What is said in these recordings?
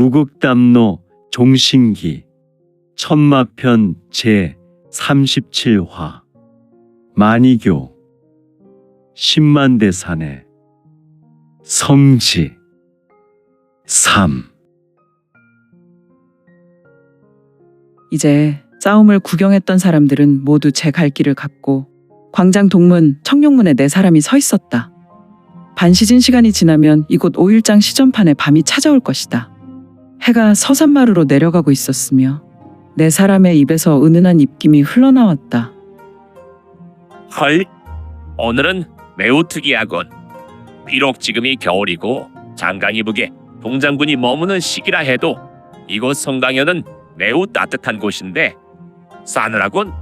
무극담노 종신기 천마편 제 37화 만이교 10만대산의 성지 3. 이제 싸움을 구경했던 사람들은 모두 제 갈 길을 갔고 광장 동문, 청룡문에 4사람이 서 있었다. 반시진 시간이 지나면 이곳 오일장 시전판에 밤이 찾아올 것이다. 해가 서산마루로 내려가고 있었으며 4사람의 입에서 은은한 입김이 흘러나왔다. 헐, 오늘은 매우 특이하군. 비록 지금이 겨울이고 장강이북에 동장군이 머무는 시기라 해도 이곳 성강현은 매우 따뜻한 곳인데 싸늘하군.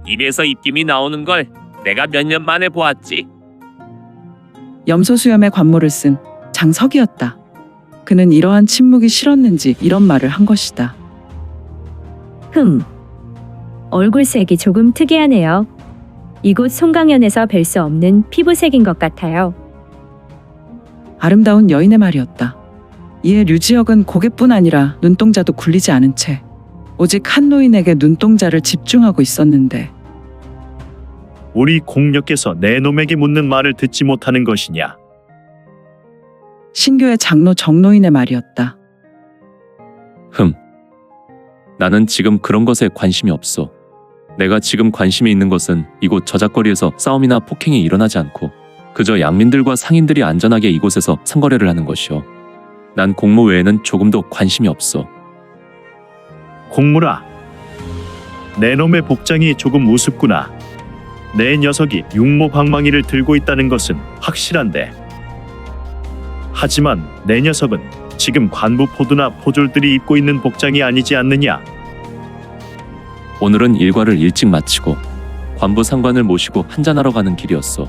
입에서 입김이 나오는 걸 내가 몇 년 만에 보았지. 염소수염의 관모를 쓴 장석이었다. 그는 이러한 침묵이 싫었는지 이런 말을 한 것이다. 얼굴색이 조금 특이하네요. 이곳 송강현에서 뵐 수 없는 피부색인 것 같아요. 아름다운 여인의 말이었다. 이에 류지혁은 고개뿐 아니라 눈동자도 굴리지 않은 채 오직 한 노인에게 눈동자를 집중하고 있었는데 우리 공녀께서 내 놈에게 묻는 말을 듣지 못하는 것이냐? 신교의 장로 정노인의 말이었다. 나는 지금 그런 것에 관심이 없어. 내가 지금 관심이 있는 것은 이곳 저작거리에서 싸움이나 폭행이 일어나지 않고 그저 양민들과 상인들이 안전하게 이곳에서 상거래를 하는 것이오. 난 공무 외에는 조금도 관심이 없어. 공무라, 내 놈의 복장이 조금 우습구나. 내 녀석이 육모방망이를 들고 있다는 것은 확실한데. 하지만 내 녀석은 지금 관부 포두나 포졸들이 입고 있는 복장이 아니지 않느냐? 오늘은 일과를 일찍 마치고 관부 상관을 모시고 한잔하러 가는 길이었어.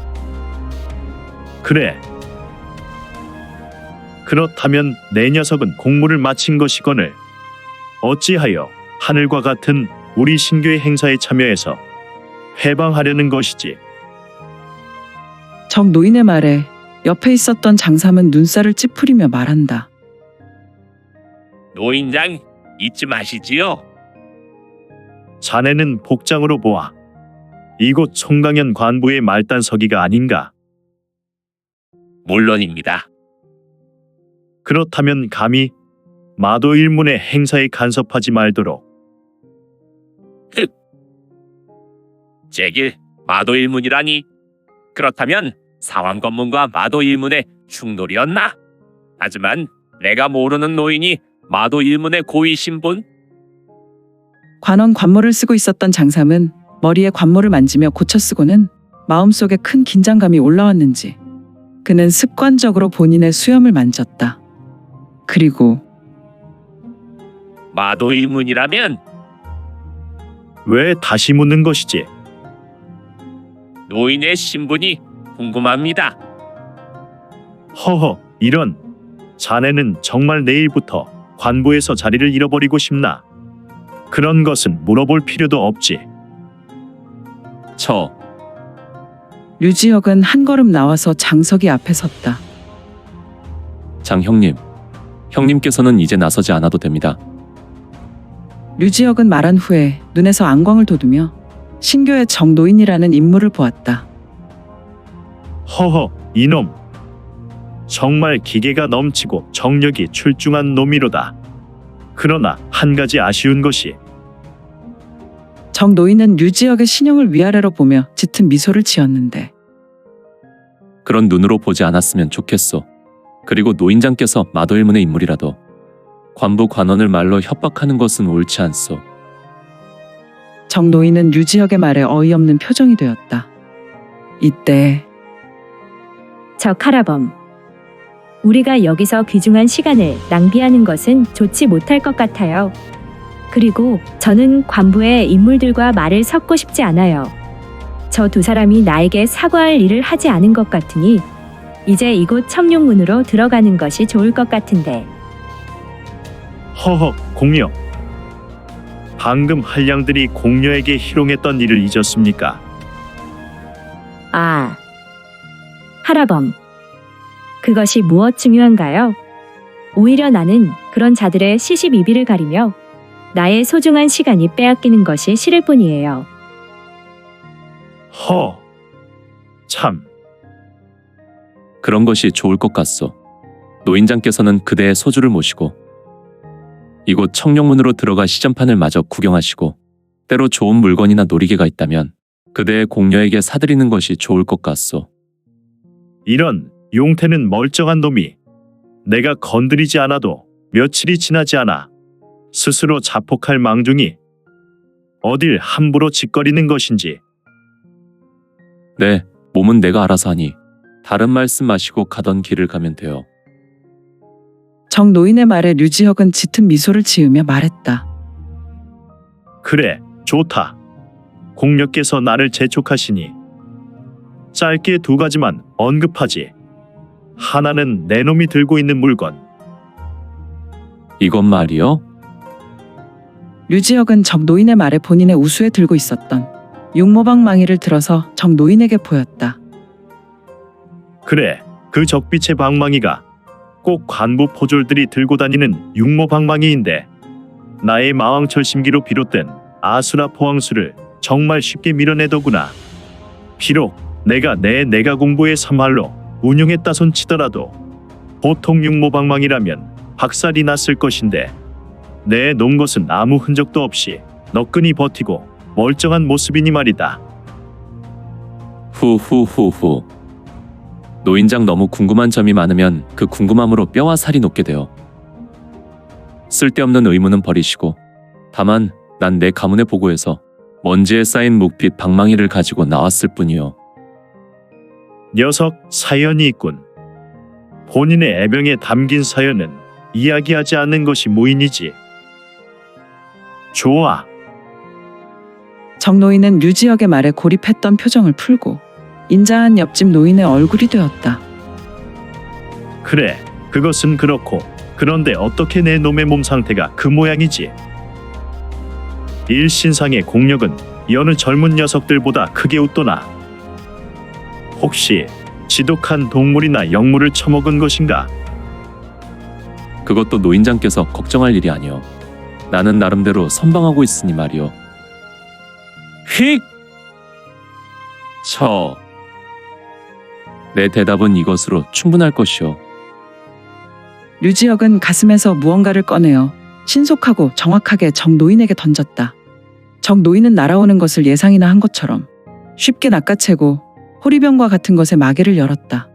그래. 그렇다면 내 녀석은 공무를 마친 것이거늘 어찌하여 하늘과 같은 우리 신교의 행사에 참여해서 해방하려는 것이지? 정노인의 말에 옆에 있었던 장삼은 눈살을 찌푸리며 말한다. 노인장 잊지 마시지요. 자네는 복장으로 보아 이곳 송강현 관부의 말단서기가 아닌가? 물론입니다. 그렇다면 감히 마도일문의 행사에 간섭하지 말도록. 제길 마도일문이라니. 그렇다면 사왕검문과 마도일문의 충돌이었나? 하지만 내가 모르는 노인이 마도일문의 고위 신분? 관원 관모를 쓰고 있었던 장삼은 머리에 관모를 만지며 고쳐쓰고는 마음속에 큰 긴장감이 올라왔는지 그는 습관적으로 본인의 수염을 만졌다. 그리고 마도일문이라면 왜 다시 묻는 것이지? 노인의 신분이 궁금합니다. 허허, 이런. 자네는 정말 내일부터 관부에서 자리를 잃어버리고 싶나? 그런 것은 물어볼 필요도 없지. 류지혁은 한 걸음 나와서 장석이 앞에 섰다. 장 형님, 형님께서는 이제 나서지 않아도 됩니다. 류지혁은 말한 후에 눈에서 안광을 돋우며 신교의 정노인이라는 인물을 보았다. 허허, 이놈. 정말 기계가 넘치고 정력이 출중한 놈이로다. 그러나 한 가지 아쉬운 것이 정노인은 류지혁의 신형을 위아래로 보며 짙은 미소를 지었는데 그런 눈으로 보지 않았으면 좋겠어. 그리고 노인장께서 마도일문의 인물이라도 관부 관원을 말로 협박하는 것은 옳지 않소. 정노인은 류지혁의 말에 어이없는 표정이 되었다. 이때 저 카라범, 우리가 여기서 귀중한 시간을 낭비하는 것은 좋지 못할 것 같아요. 그리고 저는 관부의 인물들과 말을 섞고 싶지 않아요. 저 2사람이 나에게 사과할 일을 하지 않은 것 같으니 이제 이곳 청룡문으로 들어가는 것이 좋을 것 같은데. 허허, 공녀. 방금 한량들이 공녀에게 희롱했던 일을 잊었습니까? 하라범, 그것이 무엇 중요한가요? 오히려 나는 그런 자들의 시시비비를 가리며 나의 소중한 시간이 빼앗기는 것이 싫을 뿐이에요. 참. 그런 것이 좋을 것 같소. 노인장께서는 그대의 소주를 모시고 이곳 청룡문으로 들어가 시전판을 마저 구경하시고 때로 좋은 물건이나 놀이개가 있다면 그대의 공녀에게 사드리는 것이 좋을 것 같소. 이런 용태는 멀쩡한 놈이 내가 건드리지 않아도 며칠이 지나지 않아 스스로 자폭할 망둥이 어딜 함부로 짓거리는 것인지. 네, 몸은 내가 알아서 하니 다른 말씀 마시고 가던 길을 가면 돼요. 정 노인의 말에 류지혁은 짙은 미소를 지으며 말했다. 그래, 좋다. 공녀께서 나를 재촉하시니 짧게 두 가지만 언급하지. 하나는 내 놈이 들고 있는 물건. 이것 말이요? 류지혁은 정 노인의 말에 본인의 우수에 들고 있었던 육모방 망이를 들어서 정 노인에게 보였다. 그래, 그 적빛의 방망이가 꼭 관부 포졸들이 들고 다니는 육모방망이인데 나의 마왕철심기로 비롯된 아수라 포항수를 정말 쉽게 밀어내더구나. 비록 내가 내가 공부의 섬할로 운용했다손 치더라도 보통 육모방망이라면 박살이 났을 것인데 내 놓은 것은 아무 흔적도 없이 너끈히 버티고 멀쩡한 모습이니 말이다. 후후후후. 노인장 너무 궁금한 점이 많으면 그 궁금함으로 뼈와 살이 녹게 돼요. 쓸데없는 의문은 버리시고 다만 난 내 가문의 보고에서 먼지에 쌓인 묵빛 방망이를 가지고 나왔을 뿐이요. 녀석 사연이 있군. 본인의 애병에 담긴 사연은 이야기하지 않는 것이 무인이지. 좋아. 정 노인은 류지혁의 말에 고립했던 표정을 풀고 인자한 옆집 노인의 얼굴이 되었다. 그래, 그것은 그렇고 그런데 어떻게 내 놈의 몸 상태가 그 모양이지? 일신상의 공력은 여느 젊은 녀석들보다 크게 웃도나 혹시 지독한 동물이나 역물을 처먹은 것인가? 그것도 노인장께서 걱정할 일이 아니요. 나는 나름대로 선방하고 있으니 말이요. 휙! 내 대답은 이것으로 충분할 것이요. 류지혁은 가슴에서 무언가를 꺼내어 신속하고 정확하게 정 노인에게 던졌다. 정 노인은 날아오는 것을 예상이나 한 것처럼 쉽게 낚아채고 호리병과 같은 것의 마개를 열었다.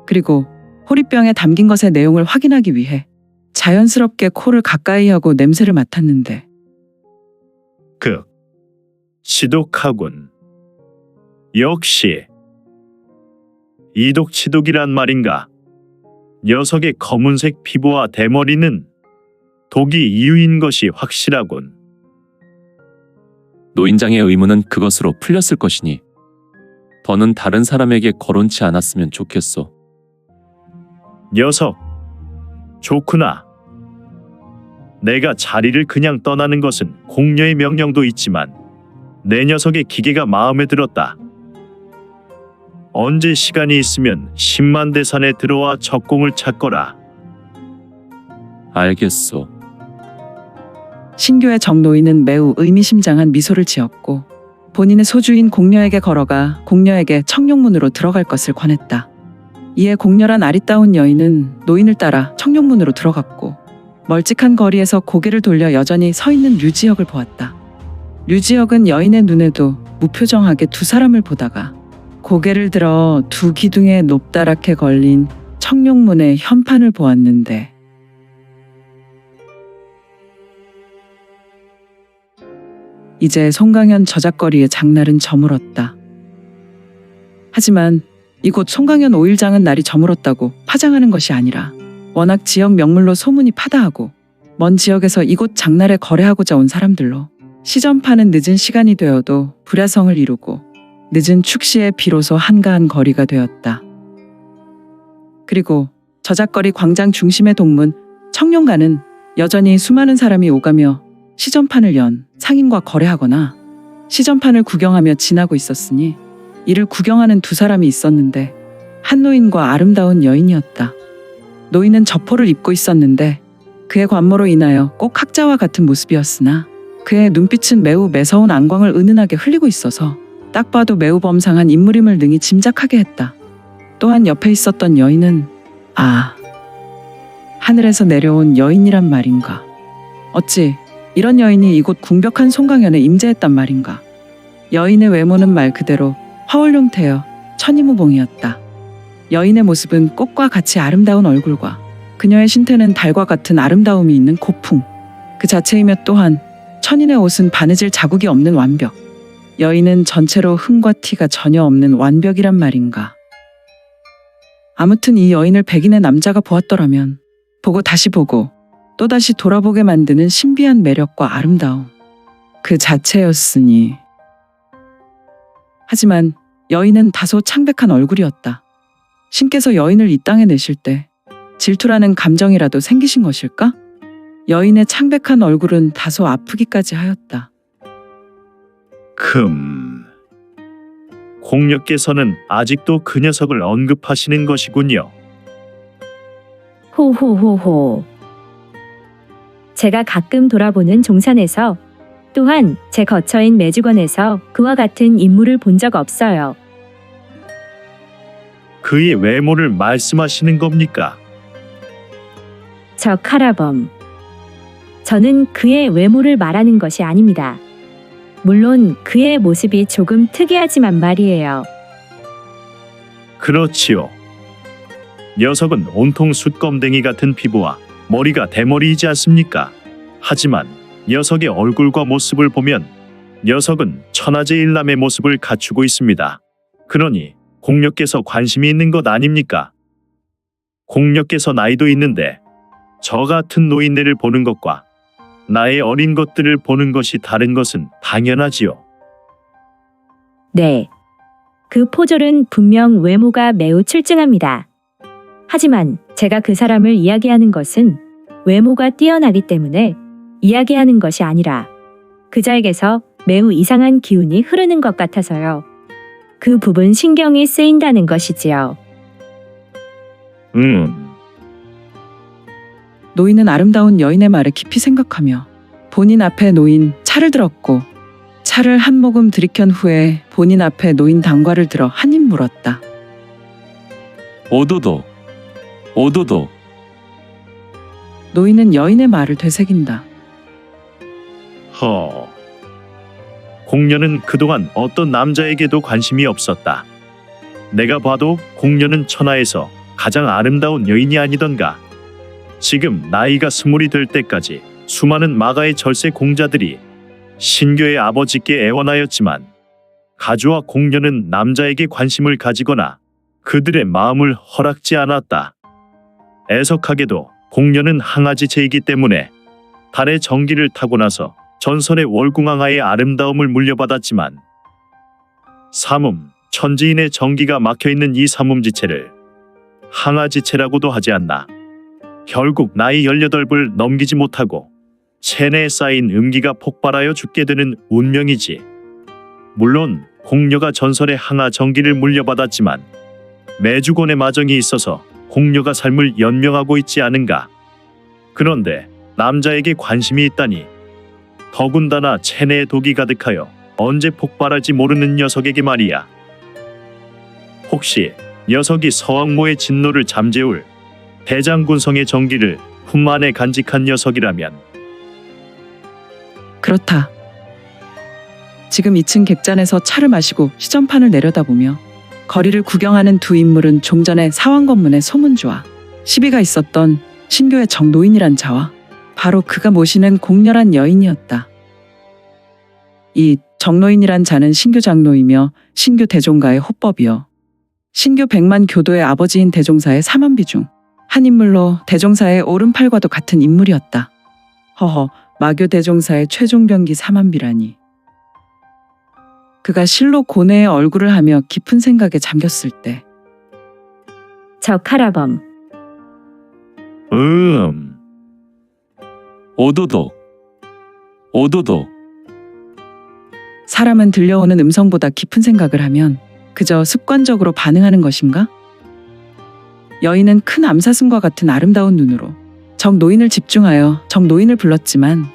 그리고 호리병에 담긴 것의 내용을 확인하기 위해 자연스럽게 코를 가까이 하고 냄새를 맡았는데 지독하군. 역시 이독치독이란 말인가? 녀석의 검은색 피부와 대머리는 독이 이유인 것이 확실하군. 노인장의 의문은 그것으로 풀렸을 것이니 더는 다른 사람에게 거론치 않았으면 좋겠소. 녀석, 좋구나. 내가 자리를 그냥 떠나는 것은 공녀의 명령도 있지만 내 녀석의 기계가 마음에 들었다. 언제 시간이 있으면 10만 대산에 들어와 적공을 찾거라. 알겠소. 신교의 정 노인은 매우 의미심장한 미소를 지었고 본인의 소주인 공녀에게 걸어가 공녀에게 청룡문으로 들어갈 것을 권했다. 이에 공녀란 아리따운 여인은 노인을 따라 청룡문으로 들어갔고 멀찍한 거리에서 고개를 돌려 여전히 서 있는 류지혁을 보았다. 류지혁은 여인의 눈에도 무표정하게 두 사람을 보다가 고개를 들어 두 기둥에 높다랗게 걸린 청룡문의 현판을 보았는데 이제 송강현 저작거리의 장날은 저물었다. 하지만 이곳 송강현 오일장은 날이 저물었다고 파장하는 것이 아니라 워낙 지역 명물로 소문이 파다하고 먼 지역에서 이곳 장날에 거래하고자 온 사람들로 시전파는 늦은 시간이 되어도 불야성을 이루고 늦은 축시에 비로소 한가한 거리가 되었다. 그리고 저작거리 광장 중심의 동문 청룡가는 여전히 수많은 사람이 오가며 시전판을 연 상인과 거래하거나 시전판을 구경하며 지나고 있었으니 이를 구경하는 두 사람이 있었는데 한 노인과 아름다운 여인이었다. 노인은 저포를 입고 있었는데 그의 관모로 인하여 꼭 학자와 같은 모습이었으나 그의 눈빛은 매우 매서운 안광을 은은하게 흘리고 있어서 딱 봐도 매우 범상한 인물임을 능히 짐작하게 했다. 또한 옆에 있었던 여인은 하늘에서 내려온 여인이란 말인가. 어찌 이런 여인이 이곳 궁벽한 송강연에 임재했단 말인가. 여인의 외모는 말 그대로 화홀룡태여 천이무봉이었다. 여인의 모습은 꽃과 같이 아름다운 얼굴과 그녀의 신태는 달과 같은 아름다움이 있는 고풍 그 자체이며 또한 천인의 옷은 바느질 자국이 없는 완벽. 여인은 전체로 흠과 티가 전혀 없는 완벽이란 말인가. 아무튼 이 여인을 백인의 남자가 보았더라면 보고 다시 보고 또다시 돌아보게 만드는 신비한 매력과 아름다움 그 자체였으니. 하지만 여인은 다소 창백한 얼굴이었다. 신께서 여인을 이 땅에 내실 때 질투라는 감정이라도 생기신 것일까? 여인의 창백한 얼굴은 다소 아프기까지 하였다. 공녀께서는 아직도 그 녀석을 언급하시는 것이군요. 호호호호. 제가 가끔 돌아보는 종산에서 또한 제 거처인 매주건에서 그와 같은 인물을 본 적 없어요. 그의 외모를 말씀하시는 겁니까? 저 카라범. 저는 그의 외모를 말하는 것이 아닙니다. 물론 그의 모습이 조금 특이하지만 말이에요. 그렇지요. 녀석은 온통 숯검댕이 같은 피부와 머리가 대머리이지 않습니까? 하지만 녀석의 얼굴과 모습을 보면 녀석은 천하제일남의 모습을 갖추고 있습니다. 그러니 공녀께서 관심이 있는 것 아닙니까? 공녀께서 나이도 있는데 저 같은 노인네를 보는 것과 나의 어린 것들을 보는 것이 다른 것은 당연하지요. 네. 그 포졸은 분명 외모가 매우 출중합니다. 하지만 제가 그 사람을 이야기하는 것은 외모가 뛰어나기 때문에 이야기하는 것이 아니라 그자에게서 매우 이상한 기운이 흐르는 것 같아서요. 그 부분 신경이 쓰인다는 것이지요. 노인은 아름다운 여인의 말을 깊이 생각하며 본인 앞에 놓인 차를 들었고 차를 한 모금 들이켠 후에 본인 앞에 놓인 단과를 들어 한 입 물었다. 오도독. 노인은 여인의 말을 되새긴다. 공녀는 그동안 어떤 남자에게도 관심이 없었다. 내가 봐도 공녀는 천하에서 가장 아름다운 여인이 아니던가. 지금 나이가 20이 될 때까지 수많은 마가의 절세 공자들이 신교의 아버지께 애원하였지만 가주와 공녀는 남자에게 관심을 가지거나 그들의 마음을 허락지 않았다. 애석하게도 공녀는 항아지체이기 때문에 달의 정기를 타고 나서 전설의 월궁왕하의 아름다움을 물려받았지만 삼음, 천지인의 정기가 막혀있는 이 삼음지체를 항아지체라고도 하지 않나. 결국 나이 18을 넘기지 못하고 체내에 쌓인 음기가 폭발하여 죽게 되는 운명이지. 물론 공녀가 전설의 항아 정기를 물려받았지만 매주곤의 마정이 있어서 공녀가 삶을 연명하고 있지 않은가. 그런데 남자에게 관심이 있다니. 더군다나 체내에 독이 가득하여 언제 폭발할지 모르는 녀석에게 말이야. 혹시 녀석이 서왕모의 진노를 잠재울 대장군성의 정기를 품 안에 간직한 녀석이라면? 그렇다. 지금 2층 객잔에서 차를 마시고 시전판을 내려다보며 거리를 구경하는 두 인물은 좀 전에 사왕건문의 소문주와 시비가 있었던 신교의 정노인이란 자와 바로 그가 모시는 공렬한 여인이었다. 이 정노인이란 자는 신교 장로이며 신교 대종가의 호법이요. 신교 백만 교도의 아버지인 대종사의 사만비 중 한 인물로 대종사의 오른팔과도 같은 인물이었다. 허허, 마교 대종사의 최종병기 사만비라니. 그가 실로 고뇌의 얼굴을 하며 깊은 생각에 잠겼을 때 저 카라범. 오도독. 사람은 들려오는 음성보다 깊은 생각을 하면 그저 습관적으로 반응하는 것인가? 여인은 큰 암사슴과 같은 아름다운 눈으로 적 노인을 집중하여 적 노인을 불렀지만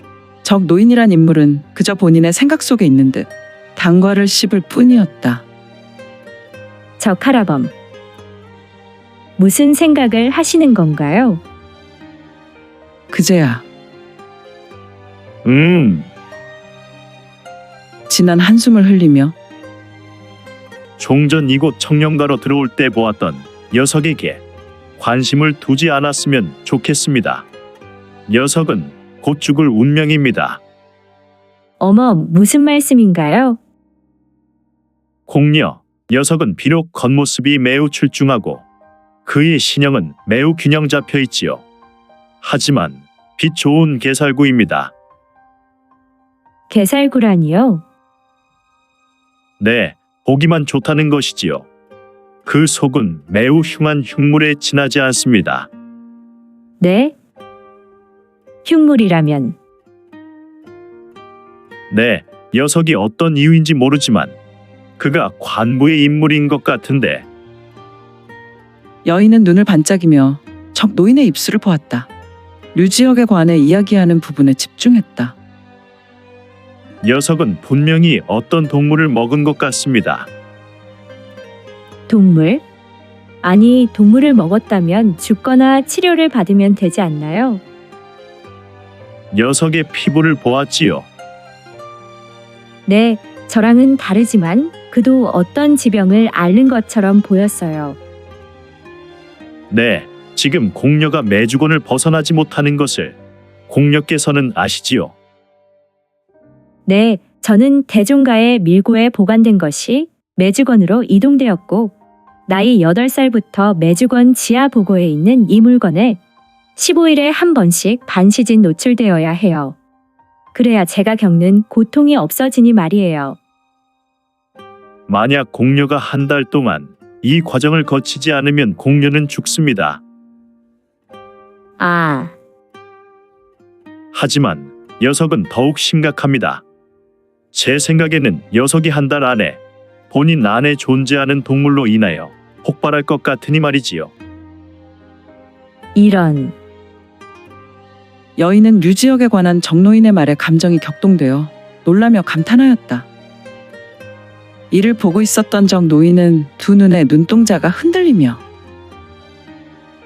적 노인이란 인물은 그저 본인의 생각 속에 있는 듯 단과를 씹을 뿐이었다. 적 할아범. 무슨 생각을 하시는 건가요? 그제야 음, 진한 한숨을 흘리며 종전 이곳 청령가로 들어올 때 보았던 녀석에게 관심을 두지 않았으면 좋겠습니다. 녀석은 곧 죽을 운명입니다. 어머, 무슨 말씀인가요? 공녀, 녀석은 비록 겉모습이 매우 출중하고 그의 신형은 매우 균형 잡혀 있지요. 하지만 빛 좋은 개살구입니다. 개살구라니요? 네, 보기만 좋다는 것이지요. 그 속은 매우 흉한 흉물에 지나지 않습니다. 네? 흉물이라면 네, 녀석이 어떤 이유인지 모르지만 그가 관부의 인물인 것 같은데 여인은 눈을 반짝이며 적 노인의 입술을 보았다. 류지역에 관해 이야기하는 부분에 집중했다. 녀석은 분명히 어떤 동물을 먹은 것 같습니다. 동물? 아니, 동물을 먹었다면 죽거나 치료를 받으면 되지 않나요? 녀석의 피부를 보았지요. 네, 저랑은 다르지만 그도 어떤 지병을 앓는 것처럼 보였어요. 네, 지금 공녀가 매주곤을 벗어나지 못하는 것을 공녀께서는 아시지요. 네, 저는 대종가의 밀고에 보관된 것이 매주건으로 이동되었고 나이 8살부터 매주건 지하 보고에 있는 이 물건에 15일에 한 번씩 반시진 노출되어야 해요. 그래야 제가 겪는 고통이 없어지니 말이에요. 만약 공녀가 한 달 동안 이 과정을 거치지 않으면 공녀는 죽습니다. 아, 하지만 녀석은 더욱 심각합니다. 제 생각에는 녀석이 한 달 안에 본인 안에 존재하는 동물로 인하여 폭발할 것 같으니 말이지요. 이런. 여인은 류지역에 관한 정노인의 말에 감정이 격동되어 놀라며 감탄하였다. 이를 보고 있었던 정 노인은 두 눈의 눈동자가 흔들리며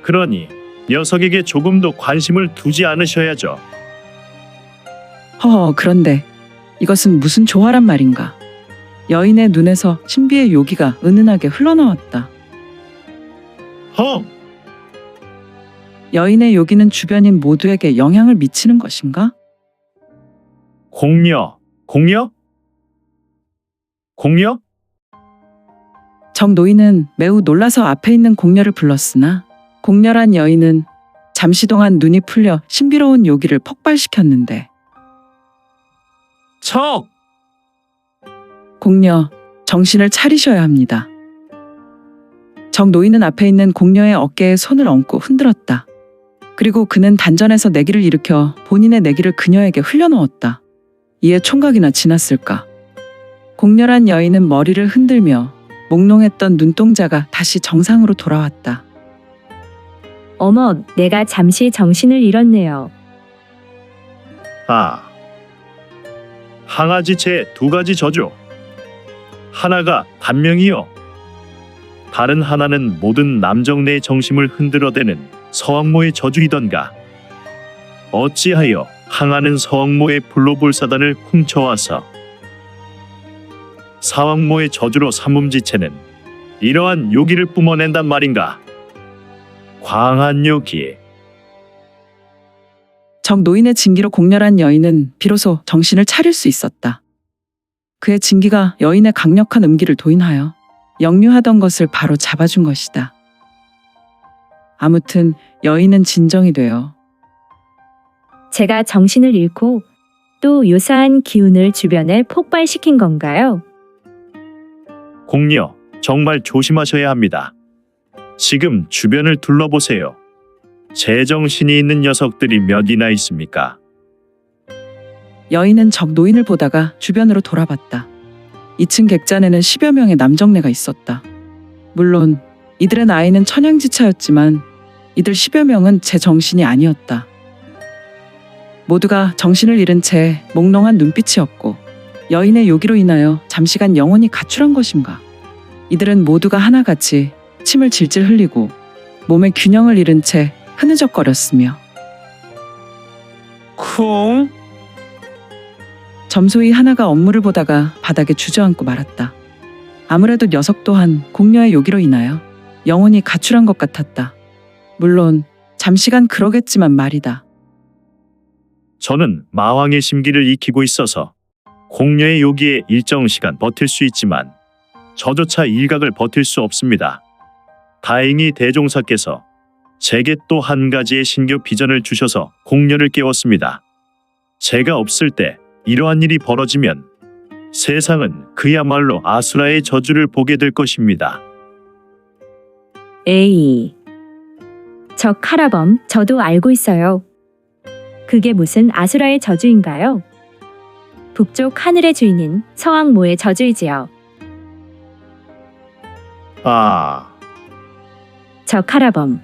그러니 녀석에게 조금도 관심을 두지 않으셔야죠. 허허, 그런데 이것은 무슨 조화란 말인가. 여인의 눈에서 신비의 요기가 은은하게 흘러나왔다. 헉! 여인의 요기는 주변인 모두에게 영향을 미치는 것인가? 공녀, 공녀? 공녀? 정 노인은 매우 놀라서 앞에 있는 공녀를 불렀으나 공녀란 여인은 잠시 동안 눈이 풀려 신비로운 요기를 폭발시켰는데 척! 공녀, 정신을 차리셔야 합니다. 정 노인은 앞에 있는 공녀의 어깨에 손을 얹고 흔들었다. 그리고 그는 단전에서 내기를 일으켜 본인의 내기를 그녀에게 흘려넣었다. 이에 총각이나 지났을까. 공녀란 여인은 머리를 흔들며 몽롱했던 눈동자가 다시 정상으로 돌아왔다. 어머, 내가 잠시 정신을 잃었네요. 아, 항아지 제 두 가지 저주. 하나가 단명이요. 다른 하나는 모든 남정네의 정심을 흔들어대는 서왕모의 저주이던가. 어찌하여 항아는 서왕모의 불로불사단을 훔쳐와서 사왕모의 저주로 삼음지체는 이러한 요기를 뿜어낸단 말인가. 광한 요기. 정 노인의 징기로 공렬한 여인은 비로소 정신을 차릴 수 있었다. 그의 징기가 여인의 강력한 음기를 도인하여 역류하던 것을 바로 잡아준 것이다. 아무튼 여인은 진정이 되어 제가 정신을 잃고 또 유사한 기운을 주변에 폭발시킨 건가요? 공녀, 정말 조심하셔야 합니다. 지금 주변을 둘러보세요. 제정신이 있는 녀석들이 몇이나 있습니까? 여인은 적 노인을 보다가 주변으로 돌아봤다. 2층 객잔에는 10여 명의 남정네가 있었다. 물론 이들의 나이는 천양지차였지만 이들 10여 명은 제 정신이 아니었다. 모두가 정신을 잃은 채 몽롱한 눈빛이었고 여인의 요기로 인하여 잠시간 영혼이 가출한 것인가. 이들은 모두가 하나같이 침을 질질 흘리고 몸의 균형을 잃은 채 흐느적거렸으며 쿵! 점소히 하나가 업무를 보다가 바닥에 주저앉고 말았다. 아무래도 녀석 또한 공녀의 요기로 인하여 영혼이 가출한 것 같았다. 물론 잠시간 그러겠지만 말이다. 저는 마왕의 심기를 익히고 있어서 공녀의 요기에 일정 시간 버틸 수 있지만 저조차 일각을 버틸 수 없습니다. 다행히 대종사께서 제게 또 한 가지의 신규 비전을 주셔서 공녀를 깨웠습니다. 제가 없을 때 이러한 일이 벌어지면 세상은 그야말로 아수라의 저주를 보게 될 것입니다. 에이. 저 카라범 저도 알고 있어요. 그게 무슨 아수라의 저주인가요? 북쪽 하늘의 주인인 서왕모의 저주이지요. 저 카라범.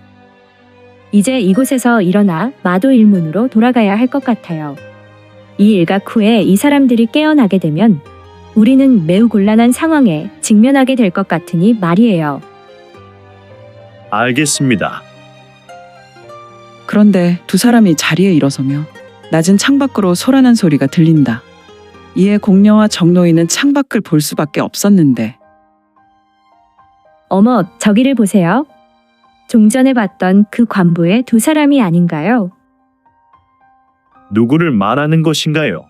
이제 이곳에서 일어나 마도 일문으로 돌아가야 할 것 같아요. 이 일각 후에 이 사람들이 깨어나게 되면 우리는 매우 곤란한 상황에 직면하게 될 것 같으니 말이에요. 알겠습니다. 그런데 두 사람이 자리에 일어서며 낮은 창밖으로 소란한 소리가 들린다. 이에 공녀와 정노인은 창밖을 볼 수밖에 없었는데 어머, 저기를 보세요. 좀 전에 봤던 그 관부의 두 사람이 아닌가요? 누구를 말하는 것인가요?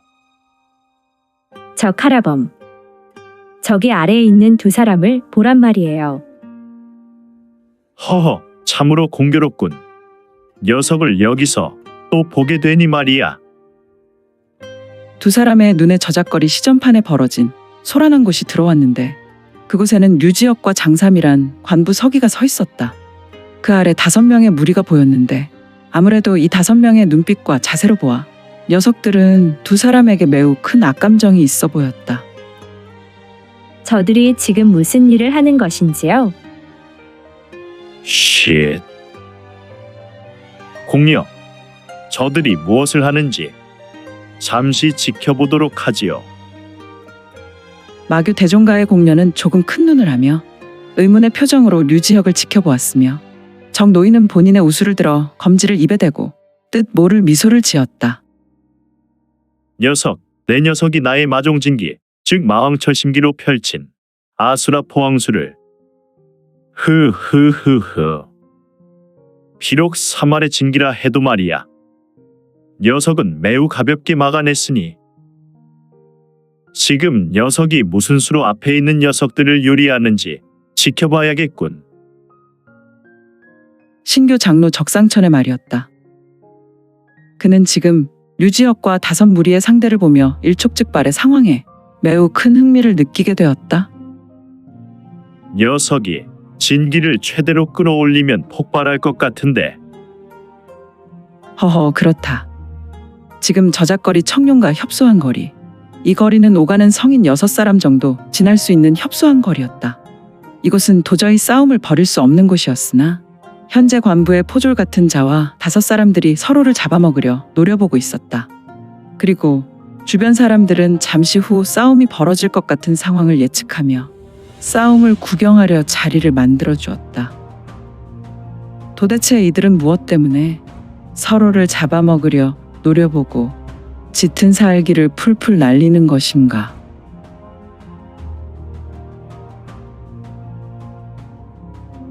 저 카라범. 저기 아래에 있는 두 사람을 보란 말이에요. 허허, 참으로 공교롭군. 녀석을 여기서 또 보게 되니 말이야. 두 사람의 눈에 저작거리 시전판에 벌어진 소란한 곳이 들어왔는데 그곳에는 류지혁과 장삼이란 관부 서기가 서 있었다. 그 아래 5명의 무리가 보였는데 아무래도 이 5명의 눈빛과 자세로 보아 녀석들은 두 사람에게 매우 큰 악감정이 있어 보였다. 저들이 지금 무슨 일을 하는 것인지요? 쉿. 공녀, 저들이 무엇을 하는지 잠시 지켜보도록 하지요. 마규 대종가의 공녀는 조금 큰 눈을 하며 의문의 표정으로 류지혁을 지켜보았으며 정노인은 본인의 우수를 들어 검지를 입에 대고 뜻 모를 미소를 지었다. 녀석, 내 녀석이 나의 마종진기, 즉 마왕철심기로 펼친 아수라 포항수를 흐흐흐흐. 비록 3알의 진기라 해도 말이야. 녀석은 매우 가볍게 막아냈으니 지금 녀석이 무슨 수로 앞에 있는 녀석들을 요리하는지 지켜봐야겠군. 신교 장로 적상천의 말이었다. 그는 지금 류지혁과 5무리의 상대를 보며 일촉즉발의 상황에 매우 큰 흥미를 느끼게 되었다. 녀석이 진기를 최대로 끌어올리면 폭발할 것 같은데. 허허, 그렇다. 지금 저작거리 청룡과 협소한 거리. 이 거리는 오가는 성인 6사람 정도 지날 수 있는 협소한 거리였다. 이곳은 도저히 싸움을 벌일 수 없는 곳이었으나 현재 관부의 포졸 같은 자와 5사람들이 서로를 잡아먹으려 노려보고 있었다. 그리고 주변 사람들은 잠시 후 싸움이 벌어질 것 같은 상황을 예측하며 싸움을 구경하려 자리를 만들어 주었다. 도대체 이들은 무엇 때문에 서로를 잡아먹으려 노려보고 짙은 살기를 풀풀 날리는 것인가?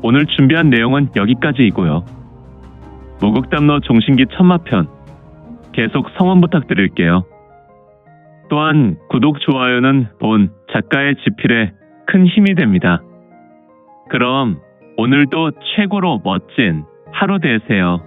오늘 준비한 내용은 여기까지이고요. 무극담로 종신기 천마편 계속 성원 부탁드릴게요. 또한 구독, 좋아요는 본 작가의 지필에 큰 힘이 됩니다. 그럼 오늘도 최고로 멋진 하루 되세요.